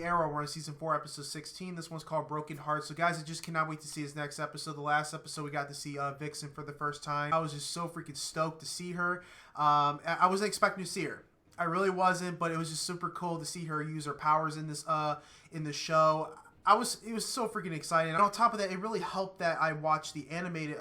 Arrow. We're on season 4, episode 16. This one's called Broken Heart. So guys, I just cannot wait to see his next episode. The last episode, we got to see Vixen for the first time. I was just so freaking stoked to see her. I wasn't expecting to see her. I really wasn't, but it was just super cool to see her use her powers in this show. It was so freaking exciting. And on top of that, it really helped that I watched the animated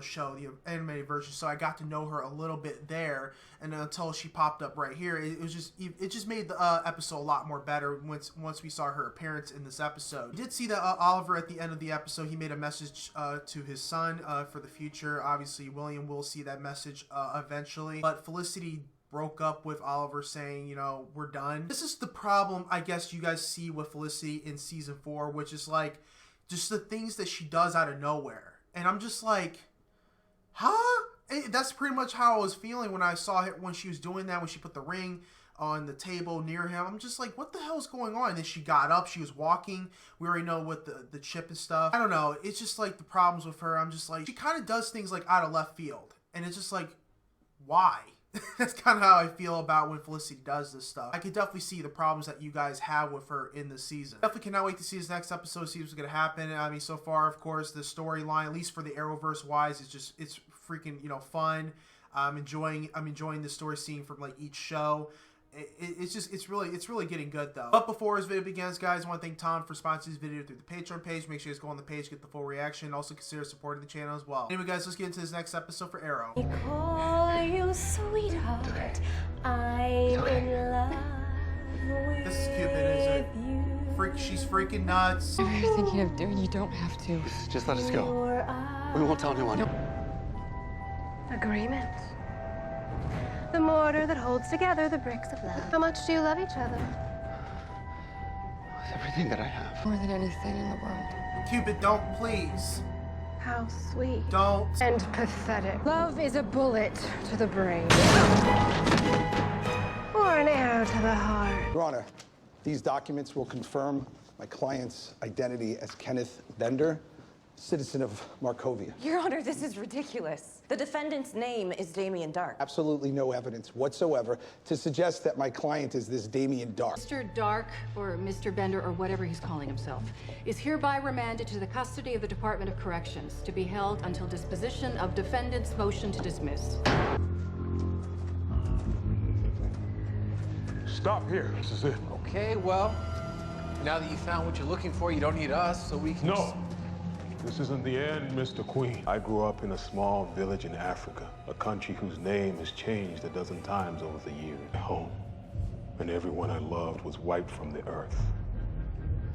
show, the animated version, so I got to know her a little bit there. And until she popped up right here, it just made the episode a lot more better once we saw her appearance in this episode. We did see that Oliver at the end of the episode, he made a message to his son for the future. Obviously, William will see that message eventually, but Felicity broke up with Oliver, saying, you know, we're done. This is the problem I guess you guys see with Felicity in season 4, which is like just the things that she does out of nowhere. And I'm just like, huh? That's pretty much how I was feeling when I saw her, when she was doing that, when she put the ring on the table near him. I'm just like, what the hell is going on? And then she got up, she was walking. We already know what the chip and stuff. I don't know. It's just like the problems with her. I'm just like, she kind of does things like out of left field. And it's just like, why? That's kind of how I feel about when Felicity does this stuff. I can definitely see the problems that you guys have with her in this season. Definitely cannot wait to see this next episode, see what's going to happen. I mean, so far, of course, the storyline, at least for the Arrowverse wise, it's freaking, you know, fun. I'm enjoying the story scene from like each show. It's really getting good though. But before this video begins, guys, I want to thank Tom for sponsoring this video through the Patreon page. Make sure you guys go on the page, get the full reaction. Also consider supporting the channel as well. Anyway, guys, let's get into this next episode for Arrow. I call you sweetheart. I'm in love with This is Cupid, isn't it? She's freaking nuts. If you're thinking of doing, you don't have to. Just let us go. We won't tell anyone. Agreement. The mortar that holds together the bricks of love. How much do you love each other? It's everything that I have. More than anything in the world. Cupid, don't, please. How sweet. Don't. And pathetic. Love is a bullet to the brain. Or an arrow to the heart. Your Honor, these documents will confirm my client's identity as Kenneth Bender, citizen of Markovia. Your Honor, this is ridiculous. The defendant's name is Damien Dark. Absolutely no evidence whatsoever to suggest that my client is this Damien Dark. Mr. Dark, or Mr. Bender, or whatever he's calling himself, is hereby remanded to the custody of the Department of Corrections to be held until disposition of defendant's motion to dismiss. Stop here. This is it. Okay, well, now that you found what you're looking for, you don't need us, so we can No. This isn't the end, Mr. Queen. I grew up in a small village in Africa, a country whose name has changed a dozen times over the years. Home. And everyone I loved was wiped from the earth.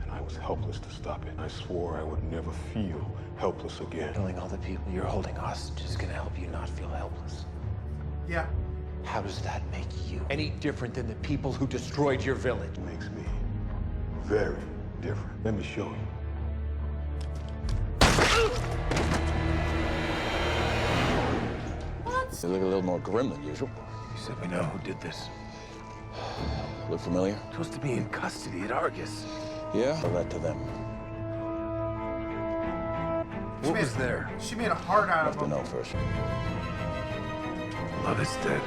And I was helpless to stop it. I swore I would never feel helpless again. Killing all the people you're holding hostage is gonna help you not feel helpless. Yeah. How does that make you any different than the people who destroyed your village? It makes me very different. Let me show you. What? You look a little more grim than usual. You said we know who did this. Look familiar? Supposed to be in custody at Argus. Yeah? I'll that to them. What was there? She made a heart out of Have to him. know first. Love is dead.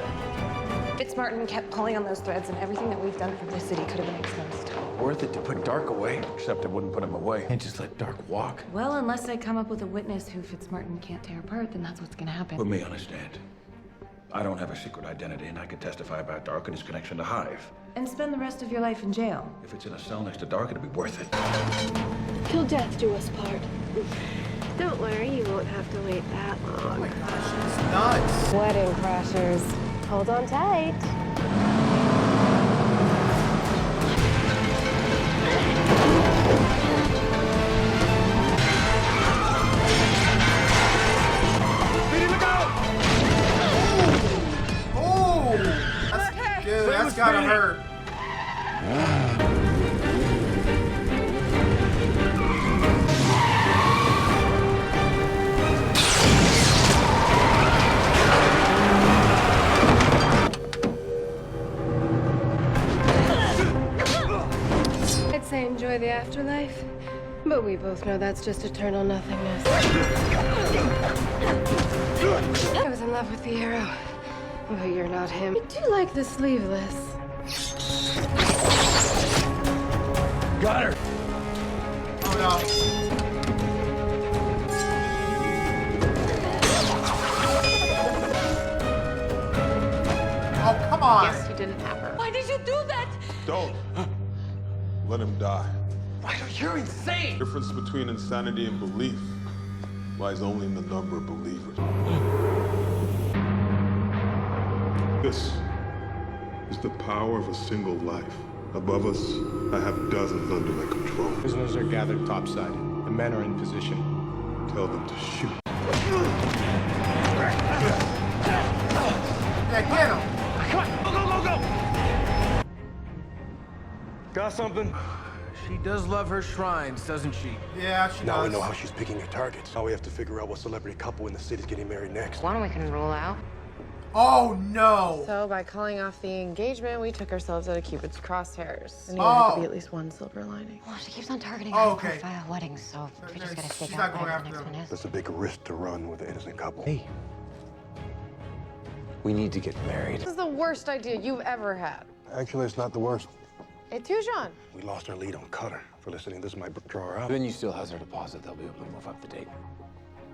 Fitzmartin kept pulling on those threads, and everything that we've done for this city could have been exposed. Worth it to put Dark away. Except it wouldn't put him away. Can't just let Dark walk. Well, unless I come up with a witness who Fitzmartin can't tear apart, then that's what's gonna happen. Let me understand. I don't have a secret identity, and I can testify about Dark and his connection to Hive. And spend the rest of your life in jail. If it's in a cell next to Dark, it'll be worth it. Till death do us part. Don't worry, you won't have to wait that Oh long. my gosh, she's nuts. Wedding crashers. Hold on tight. That's gotta hurt. I'd say enjoy the afterlife, but we both know that's just eternal nothingness. I was in love with the arrow. But you're not him. I do like the sleeveless. Got her. Oh no. Oh, come on. Yes, you didn't have her. Why did you do that? Don't. Let him die. You're insane. The difference between insanity and belief lies only in the number of believers. This is the power of a single life. Above us, I have dozens under my control. Prisoners are gathered topside. The men are in position. Tell them to shoot. Yeah, get him. Come on, go! Got something? She does love her shrines, doesn't she? Yeah, she Now does. we know how she's picking her targets. Now we have to figure out what celebrity couple in the city's getting married next. One we can rule out. Oh no. So by calling off the engagement, we took ourselves out of Cupid's crosshairs. And there had to be at least one silver lining. Well, she keeps on targeting Oh, okay. high-profile weddings, so we just gotta She's stake not out going whatever the after next them. one is. That's a big risk to run with an innocent couple. Hey. We need to get married. This is the worst idea you've ever had. Actually, it's not the worst. Et tu, Jean? We lost our lead on Cutter. For listening, this might draw her out. Then you still has her deposit. They'll be able to move up the date.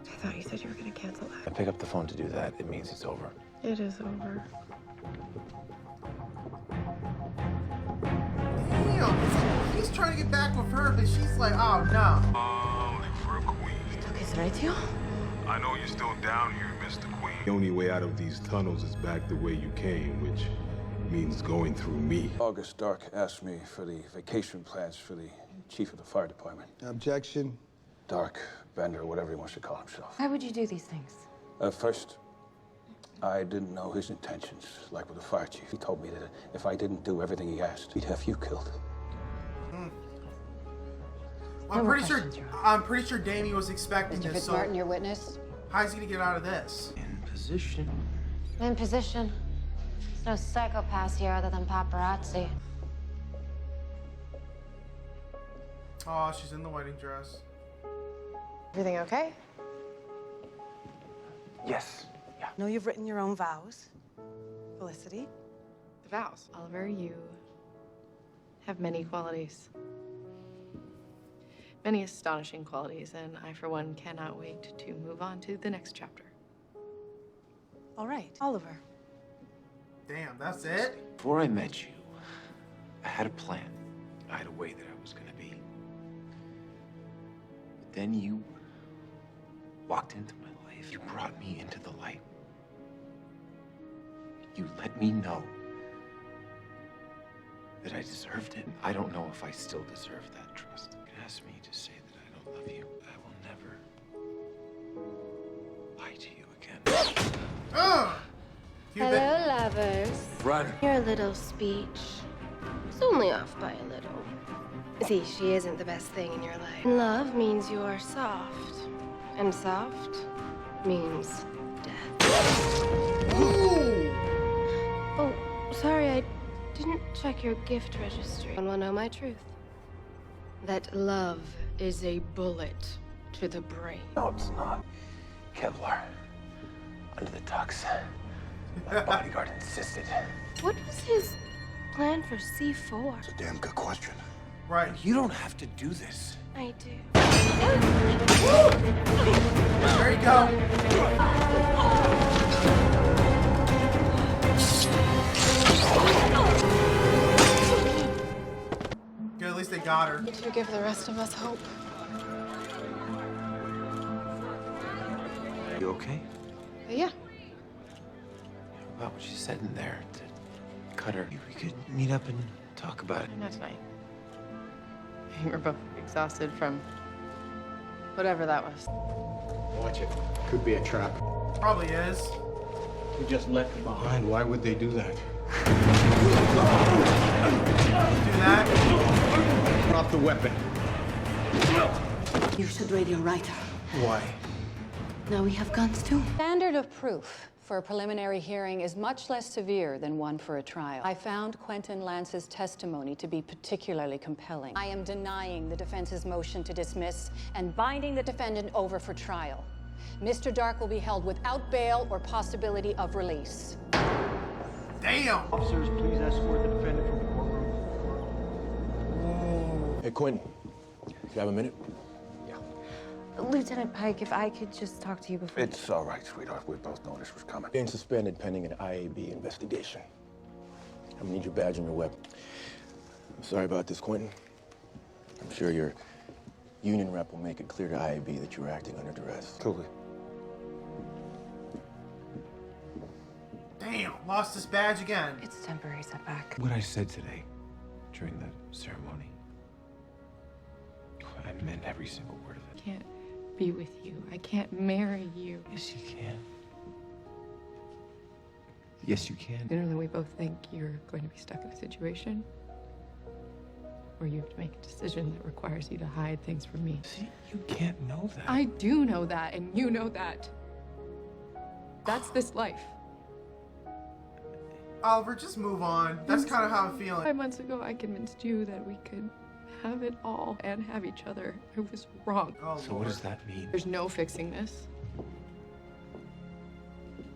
I thought you said you were gonna cancel I that. pick up the phone to do that. It means it's over. It is over. Damn, he's trying to get back with her, but she's like, oh no. For a queen. I know you're still down here, Mr. Queen. The only way out of these tunnels is back the way you came, which means going through me. August Dark asked me for the vacation plans for the chief of the fire department. Objection. Dark, Bender, whatever he wants to call himself. Why would you do these things? First, I didn't know his intentions, like with the fire chief. He told me that if I didn't do everything he asked, he'd have you killed. I'm pretty sure Danny was expecting Mr. this. So Fitzmartin, your witness. how's he gonna get out of this? In position. In position. There's no psychopaths here other than paparazzi. Oh, she's in the wedding dress. Everything okay? Yes. Yeah. Know you've written your own vows. Felicity? The vows. Oliver, you have many qualities. Many astonishing qualities, and I, for one, cannot wait to move on to the next chapter. All right, Oliver. Damn, that's it? Before I met you, I had a plan. I had a way that I was gonna be. But then you walked into my life. You brought me into the light. You let me know that I deserved it. I don't know if I still deserve that trust. You can ask me to say that I don't love you. I will never lie to you again. Hello, lovers. Run. Your little speech. It's only off by a little. See, she isn't the best thing in your life. Love means you are soft. And soft means death. Ooh. Oh, sorry, I didn't check your gift registry. I want to know my truth. That love is a bullet to the brain. No, it's not. Kevlar. Under the tux. My bodyguard insisted. What was his plan for C4? It's a damn good question. Right. You don't have to do this. I do. There you go. Good, at least they got her. To give the rest of us hope. You okay? Yeah. About what she said in there to Cutter. We could meet up and talk about it. Not tonight. I think we're both exhausted from whatever that was. Watch it. Could be a trap. Probably is. We just left them behind. Why would they do that? Do that. Drop the weapon. You should radio Wright. Why? Now we have guns too. Standard of proof for a preliminary hearing is much less severe than one for a trial. I found Quentin Lance's testimony to be particularly compelling. I am denying the defense's motion to dismiss and binding the defendant over for trial. Mr. Dark will be held without bail or possibility of release. Damn. Officers, please escort the defendant from the courtroom. Hey, Quentin, you have a minute? Lieutenant Pike, if I could just talk to you before... It's all right, sweetheart. We both know this was coming. Being suspended pending an IAB investigation. I'm gonna need your badge and your weapon. I'm sorry about this, Quentin. I'm sure your union rep will make it clear to IAB that you were acting under duress. Truly. Damn, lost his badge again. It's a temporary setback. What I said today during the ceremony, I meant every single word of it. I can't be with you. I can't marry you. Yes, you can. Yes, you can. Sooner than we both think you're going to be stuck in a situation where you have to make a decision that requires you to hide things from me. See, you can't know that. I do know that, and you know that. That's this life. Oliver, just move on. That's kind of how I'm feeling. 5 months ago, I convinced you that we could have it all and have each other. I was wrong. Oh, so what does that mean? There's no fixing this.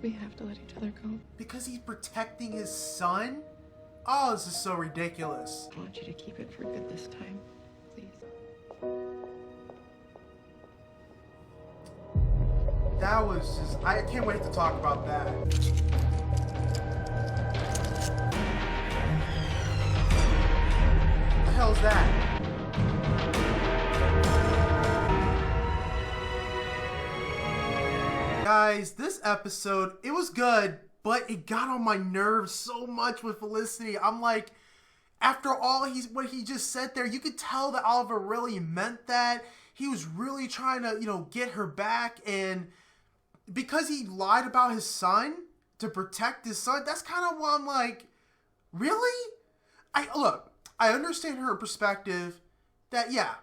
We have to let each other go. Because he's protecting his son? Oh, this is so ridiculous. I want you to keep it for good this time, please. That was just... I can't wait to talk about that. What the hell's that? Guys, this episode, it was good, but it got on my nerves so much with Felicity. I'm like, after all what he just said there, you could tell that Oliver really meant that. He was really trying to, get her back, and because he lied about his son to protect his son, that's kind of why I'm like, really? I understand her perspective that, yeah,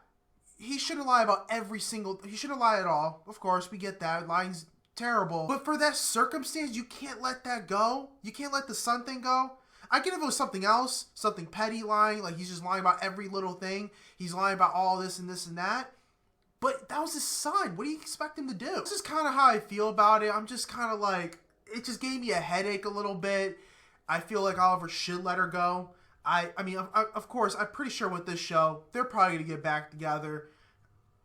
he shouldn't lie about he shouldn't lie at all. Of course, we get that. Lying's terrible. But for that circumstance, you can't let that go. You can't let the son thing go. I get if it was something else, something petty lying, like he's just lying about every little thing. He's lying about all this and that. But that was his son. What do you expect him to do? This is kind of how I feel about it. I'm just kind of like, it just gave me a headache a little bit. I feel like Oliver should let her go. I mean, of course, I'm pretty sure with this show, they're probably going to get back together.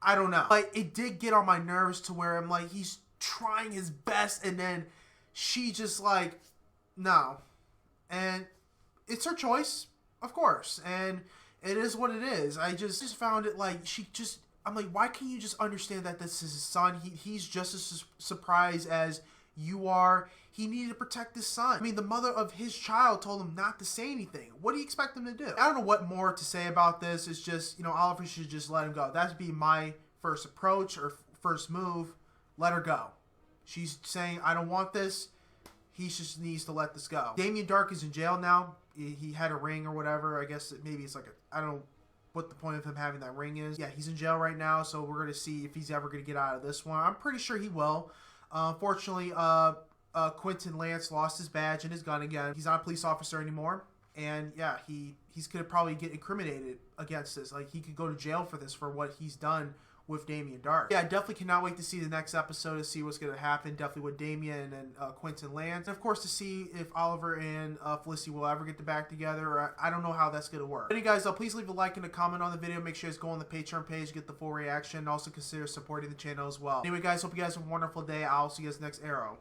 I don't know. Like, it did get on my nerves to where I'm like, he's trying his best, and then she just like, no. And it's her choice, of course. And it is what it is. I just found it like, I'm like, why can't you just understand that this is his son? He's just as surprised as you are. He needed to protect his son. I mean, the mother of his child told him not to say anything. What do you expect him to do? I don't know what more to say about this. It's just, Oliver should just let him go. That'd be my first approach or first move. Let her go. She's saying, I don't want this. He just needs to let this go. Damien Dark is in jail now. He had a ring or whatever. I guess maybe it's like I don't know what the point of him having that ring is. Yeah, he's in jail right now, so we're going to see if he's ever going to get out of this one. I'm pretty sure he will. Unfortunately, Quentin Lance lost his badge and his gun again. He's not a police officer anymore. And yeah, he's going to probably get incriminated against this. Like, he could go to jail for this, for what he's done with Damien Dark. Yeah, I definitely cannot wait to see the next episode to see what's going to happen. Definitely with Damien and Quentin Lance. And of course, to see if Oliver and Felicity will ever get back together. I don't know how that's going to work. But anyway, guys, please leave a like and a comment on the video. Make sure you guys go on the Patreon page, get the full reaction, and also consider supporting the channel as well. Anyway, guys, hope you guys have a wonderful day. I'll see you guys next Arrow.